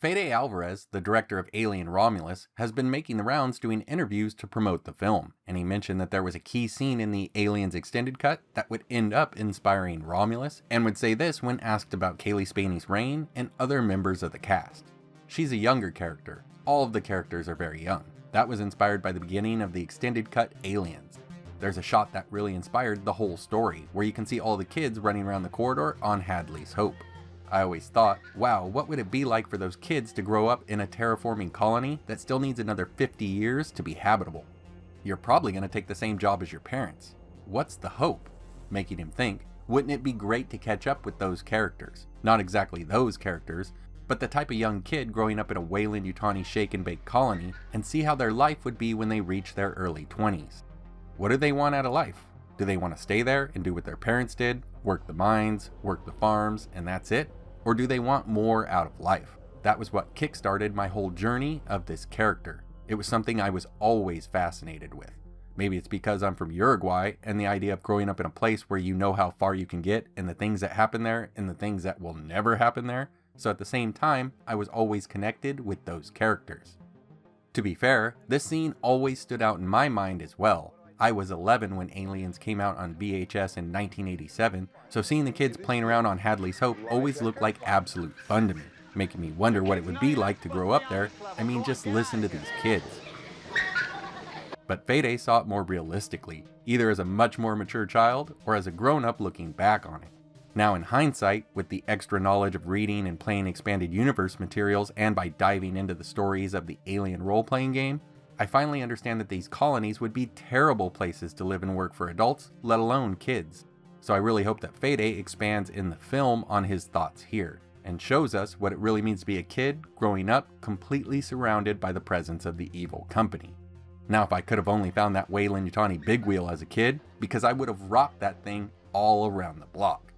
Fede Alvarez, the director of Alien Romulus, has been making the rounds doing interviews to promote the film, and he mentioned that there was a key scene in the Aliens extended cut that would end up inspiring Romulus, and would say this when asked about Kaylee Spaney's reign and other members of the cast. She's a younger character. All of the characters are very young. That was inspired by the beginning of the extended cut Aliens. There's a shot that really inspired the whole story, where you can see all the kids running around the corridor on Hadleys Hope. I always thought, wow, what would it be like for those kids to grow up in a terraforming colony that still needs another 50 years to be habitable? You're probably going to take the same job as your parents. What's the hope? Making him think, wouldn't it be great to catch up with those characters? Not exactly those characters, but the type of young kid growing up in a Weyland-Yutani shake-and-bake colony, and see how their life would be when they reach their early 20s. What do they want out of life? Do they want to stay there and do what their parents did? Work the mines, work the farms, and that's it? Or do they want more out of life? That was what kickstarted my whole journey of this character. It was something I was always fascinated with. Maybe it's because I'm from Uruguay, and the idea of growing up in a place where you know how far you can get, and the things that happen there, and the things that will never happen there. So at the same time, I was always connected with those characters. To be fair, this scene always stood out in my mind as well. I was 11 when Aliens came out on VHS in 1987, so seeing the kids playing around on Hadley's Hope always looked like absolute fun to me, making me wonder what it would be like to grow up there. I mean, just listen to these kids. But Fede saw it more realistically, either as a much more mature child or as a grown-up looking back on it. Now in hindsight, with the extra knowledge of reading and playing expanded universe materials and by diving into the stories of the Alien role-playing game, I finally understand that these colonies would be terrible places to live and work for adults, let alone kids. So I really hope that Fede expands in the film on his thoughts here, and shows us what it really means to be a kid growing up completely surrounded by the presence of the evil company. Now if I could have only found that Weyland-Yutani big wheel as a kid, because I would have rocked that thing all around the block.